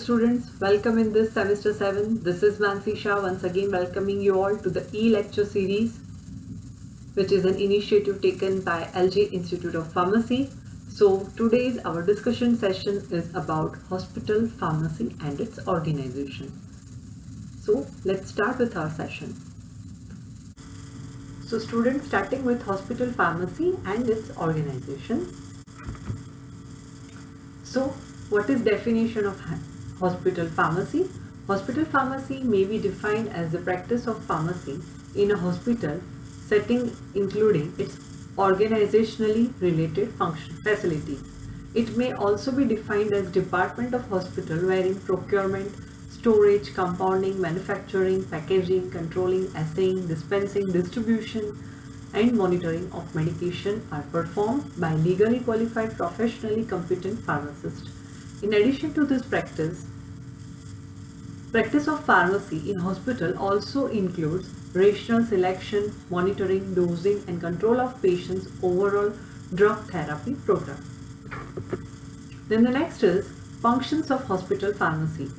students, welcome in this semester 7. This is Mansi Shah once again welcoming you all to the e-lecture series, which is an initiative taken by LG Institute of Pharmacy. So today's our discussion session is about hospital pharmacy and its organization. So let's start with our session. So students, starting with hospital pharmacy and its organization. So what is definition of hospital pharmacy? Hospital pharmacy may be defined as the practice of pharmacy in a hospital setting, including its organizationally related facilities. It may also be defined as department of hospital wherein procurement, storage, compounding, manufacturing, packaging, controlling, assaying, dispensing, distribution, and monitoring of medication are performed by legally qualified, professionally competent pharmacists. In addition to this practice of pharmacy in hospital also includes rational selection, monitoring, dosing, and control of patients' overall drug therapy program. Then the next is functions of hospital pharmacy.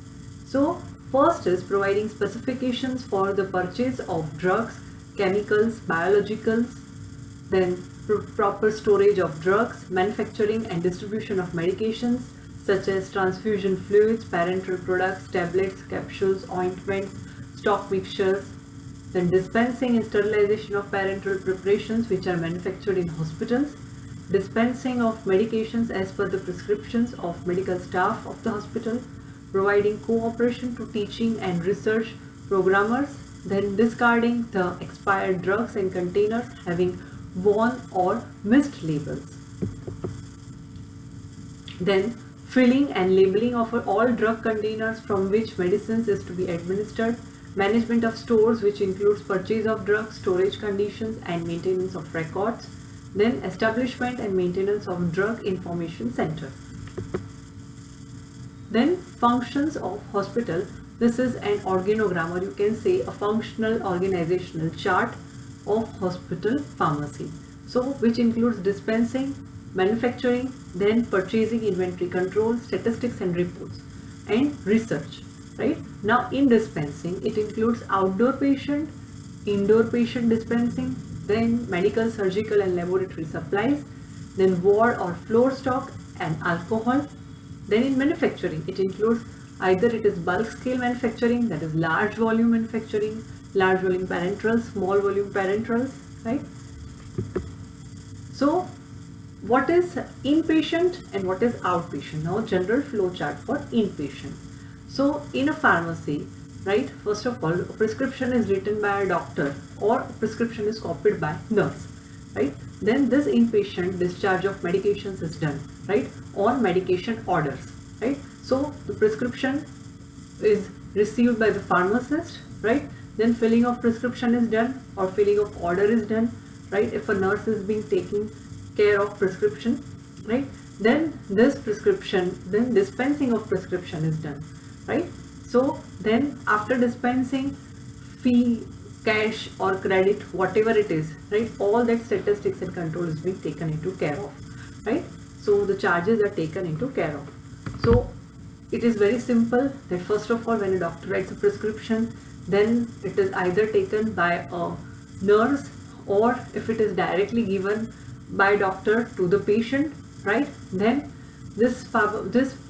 So first is providing specifications for the purchase of drugs, chemicals, biologicals, then proper storage of drugs, manufacturing and distribution of medications such as transfusion fluids, parenteral products, tablets, capsules, ointments, stock mixtures, then dispensing and sterilization of parenteral preparations which are manufactured in hospitals, dispensing of medications as per the prescriptions of medical staff of the hospital, providing cooperation to teaching and research programmers, then discarding the expired drugs and containers having worn or missed labels. Then filling and labeling of all drug containers from which medicines is to be administered, management of stores which includes purchase of drugs, storage conditions and maintenance of records, then establishment and maintenance of drug information center. Then functions of hospital. This is an organogram, or you can say a functional organizational chart of hospital pharmacy. So which includes dispensing, manufacturing, then purchasing, inventory control, statistics and reports, and research. Right now in dispensing it includes outdoor patient, indoor patient dispensing, then medical, surgical and laboratory supplies, then ward or floor stock and alcohol. Then in manufacturing it includes either it is bulk scale manufacturing, that is large volume manufacturing, large volume parenterals, small volume parenterals, right? So what is inpatient and what is outpatient? Now general flow chart for inpatient. So in a pharmacy, right, first of all, a prescription is written by a doctor or a prescription is copied by nurse, right? Then this inpatient discharge of medications is done, right, on medication orders, right? So the prescription is received by the pharmacist, right? Then filling of prescription is done or filling of order is done, right? If a nurse is being taking care of prescription, right, then this prescription, then dispensing of prescription is done, right? So then after dispensing, fee, cash or credit, whatever it is, right, all that statistics and control is being taken into care of, right? So the charges are taken into care of. So it is very simple that first of all when a doctor writes a prescription, then it is either taken by a nurse or if it is directly given by doctor to the patient, right, then this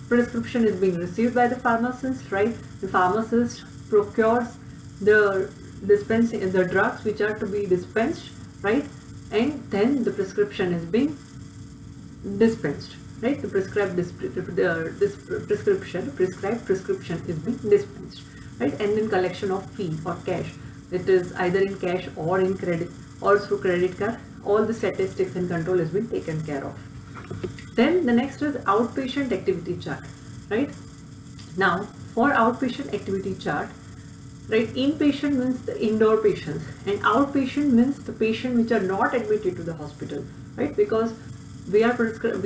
prescription is being received by the pharmacist, right? The pharmacist procures the dispensing the drugs which are to be dispensed, right, and then the prescription is being dispensed, right? The prescribed prescription is being dispensed, right? And then collection of fee or cash, it is either in cash or in credit or through credit card, all the statistics and control has been taken care of. Then the next is outpatient activity chart, right? Now for outpatient activity chart, right, inpatient means the indoor patients and outpatient means the patient which are not admitted to the hospital, right? Because we are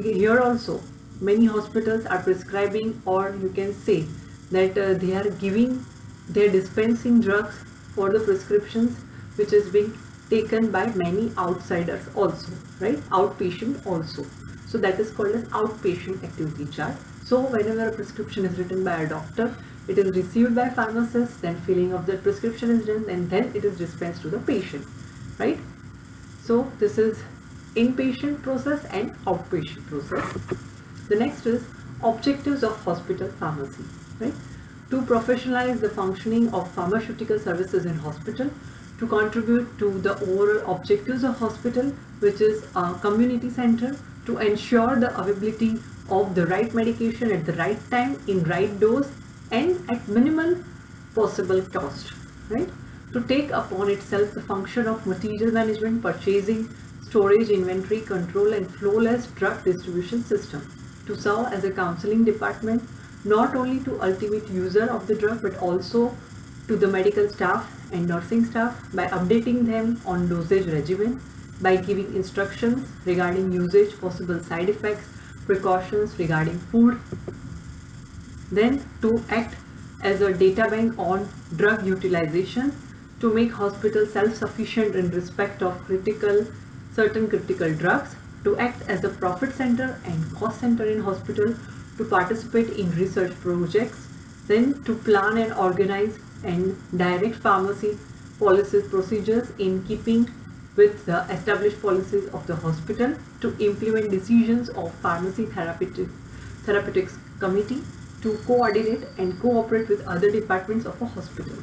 here also many hospitals are prescribing, or you can say that they are dispensing drugs for the prescriptions which is being taken by many outsiders also, right? Outpatient also. So that is called as outpatient activity chart. So whenever a prescription is written by a doctor, it is received by pharmacist, then filling of the prescription is done, and then it is dispensed to the patient, right? So this is inpatient process and outpatient process. The next is objectives of hospital pharmacy, right? To professionalize the functioning of pharmaceutical services in hospital, to contribute to the overall objectives of hospital, which is a community center, to ensure the availability of the right medication at the right time, in right dose, and at minimal possible cost, right? To take upon itself the function of material management, purchasing, storage, inventory control, and flawless drug distribution system. To serve as a counseling department, not only to ultimate user of the drug, but also to the medical staff and nursing staff by updating them on dosage regimen, by giving instructions regarding usage, possible side effects, precautions regarding food. Then to act as a data bank on drug utilization, to make hospital self-sufficient in respect of certain critical drugs, to act as a profit center and cost center in hospital, to participate in research projects, then to plan and organize and direct pharmacy policies procedures in keeping with the established policies of the hospital, to implement decisions of pharmacy therapeutics committee, to coordinate and cooperate with other departments of a hospital.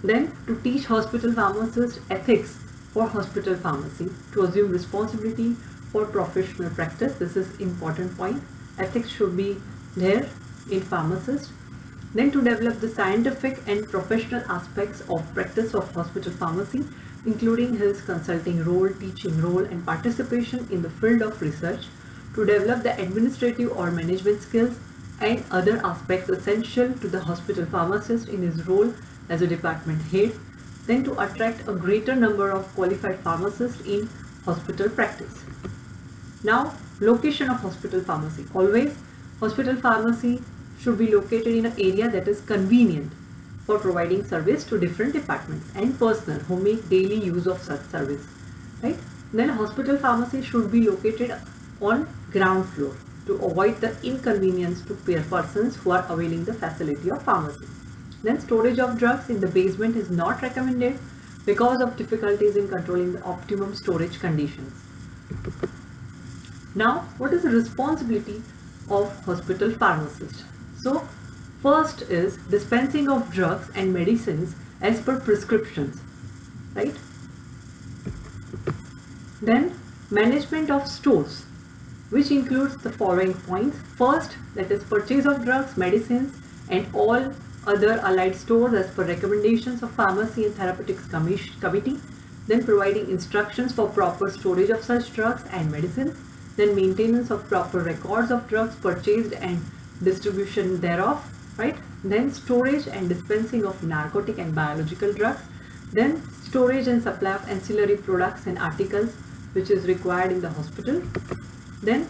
Then to teach hospital pharmacists ethics for hospital pharmacy, to assume responsibility for professional practice. This is important point. Ethics should be there in pharmacists. Then to develop the scientific and professional aspects of practice of hospital pharmacy, including his consulting role, teaching role, and participation in the field of research, to develop the administrative or management skills and other aspects essential to the hospital pharmacist in his role as a department head, then to attract a greater number of qualified pharmacists in hospital practice. Now, location of hospital pharmacy. Always, hospital pharmacy should be located in an area that is convenient for providing service to different departments and personnel who make daily use of such service, right? Then hospital pharmacy should be located on ground floor to avoid the inconvenience to persons who are availing the facility of pharmacy. Then storage of drugs in the basement is not recommended because of difficulties in controlling the optimum storage conditions. Now, what is the responsibility of hospital pharmacist? So, first is dispensing of drugs and medicines as per prescriptions, right? Then management of stores, which includes the following points. First, that is purchase of drugs, medicines, and all other allied stores as per recommendations of Pharmacy and Therapeutics Committee. Then providing instructions for proper storage of such drugs and medicines. Then maintenance of proper records of drugs purchased and distribution thereof, right? Then storage and dispensing of narcotic and biological drugs. Then storage and supply of ancillary products and articles which is required in the hospital. Then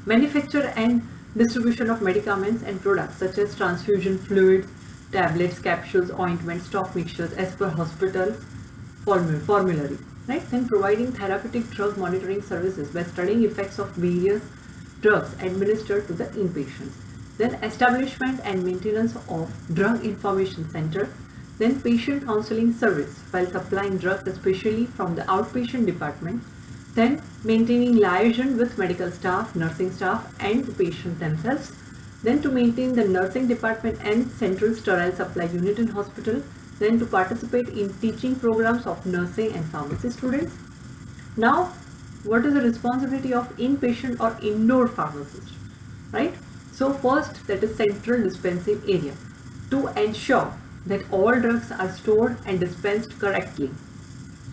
manufacture and distribution of medicaments and products such as transfusion fluids, tablets, capsules, ointments, stock mixtures as per hospital formulary, right? Then providing therapeutic drug monitoring services by studying effects of various drugs administered to the inpatients. Then establishment and maintenance of drug information center. Then patient counseling service while supplying drugs, especially from the outpatient department. Then maintaining liaison with medical staff, nursing staff, and the patient themselves. Then to maintain the nursing department and central sterile supply unit in hospital. Then to participate in teaching programs of nursing and pharmacy students. Now, what is the responsibility of inpatient or indoor pharmacist, right? So first, that is central dispensing area, to ensure that all drugs are stored and dispensed correctly,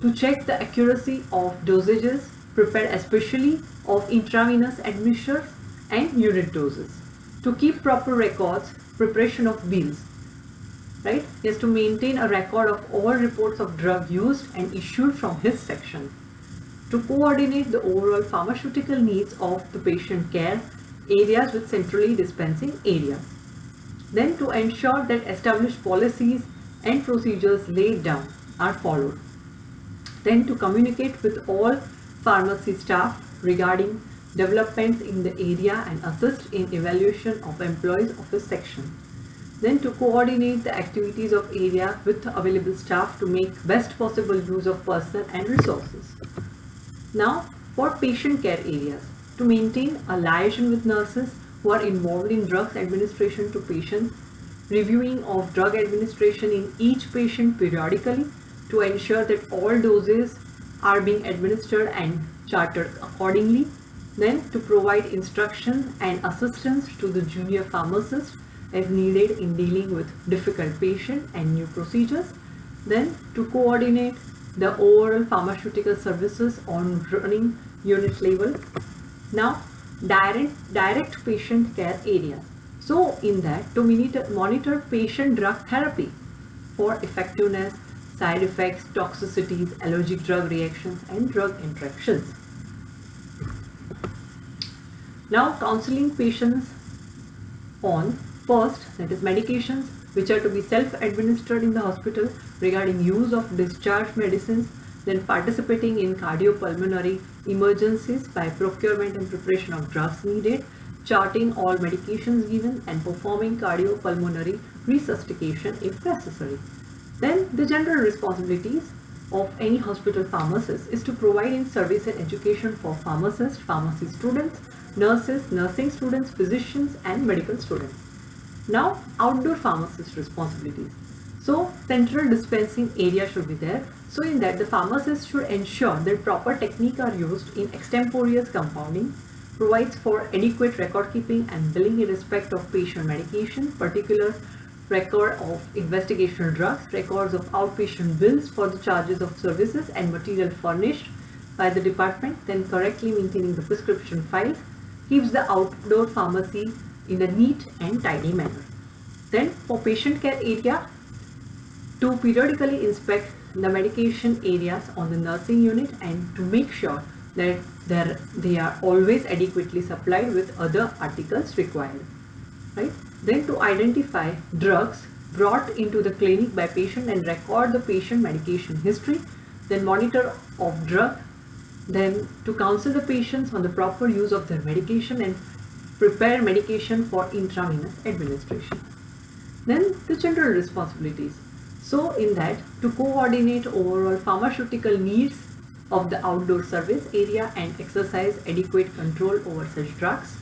to check the accuracy of dosages prepared especially of intravenous admissions and unit doses, to keep proper records, preparation of bills, right? He has to maintain a record of all reports of drug used and issued from his section, to coordinate the overall pharmaceutical needs of the patient care areas with centrally dispensing areas. Then to ensure that established policies and procedures laid down are followed. Then to communicate with all pharmacy staff regarding developments in the area and assist in evaluation of employees of a section. Then to coordinate the activities of area with available staff to make best possible use of personnel and resources. Now for patient care areas, to maintain a liaison with nurses who are involved in drugs administration to patients, reviewing of drug administration in each patient periodically to ensure that all doses are being administered and charted accordingly. Then to provide instruction and assistance to the junior pharmacist as needed in dealing with difficult patient and new procedures. Then to coordinate the overall pharmaceutical services on running unit level. Now direct patient care areas. So in that, to monitor patient drug therapy for effectiveness, side effects, toxicities, allergic drug reactions and drug interactions. Now counseling patients on first, that is medications which are to be self-administered in the hospital regarding use of discharge medicines, then participating in cardiopulmonary emergencies by procurement and preparation of drugs needed, charting all medications given and performing cardiopulmonary resuscitation if necessary. Then the general responsibilities of any hospital pharmacist is to provide in service and education for pharmacists, pharmacy students, nurses, nursing students, physicians and medical students. Now outdoor pharmacist responsibilities. So central dispensing area should be there. So in that the pharmacist should ensure that proper technique are used in extemporaneous compounding, provides for adequate record keeping and billing in respect of patient medication, particular record of investigational drugs, records of outpatient bills for the charges of services and material furnished by the department, then correctly maintaining the prescription files, keeps the outdoor pharmacy in a neat and tidy manner. Then for patient care area, to periodically inspect the medication areas on the nursing unit and to make sure that they are always adequately supplied with other articles required, right? Then to identify drugs brought into the clinic by patient and record the patient medication history, then monitor of drug, then to counsel the patients on the proper use of their medication and prepare medication for intravenous administration. Then the general responsibilities. So in that, to coordinate overall pharmaceutical needs of the outdoor service area and exercise adequate control over such drugs,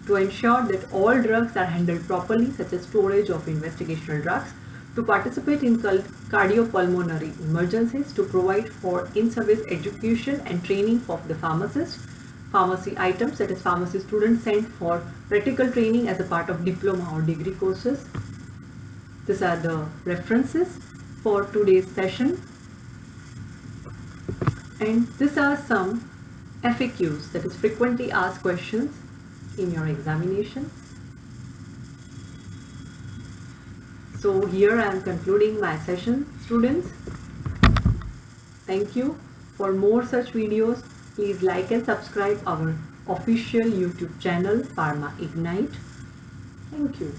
to ensure that all drugs are handled properly, such as storage of investigational drugs, to participate in cardiopulmonary emergencies, to provide for in-service education and training of the pharmacist, pharmacy items, that is pharmacy students sent for practical training as a part of diploma or degree courses. These are the references for today's session, and these are some FAQs, that is frequently asked questions in your examination. So here I am concluding my session, students. Thank you. For more such videos, please like and subscribe our official YouTube channel Pharma Ignite. Thank you.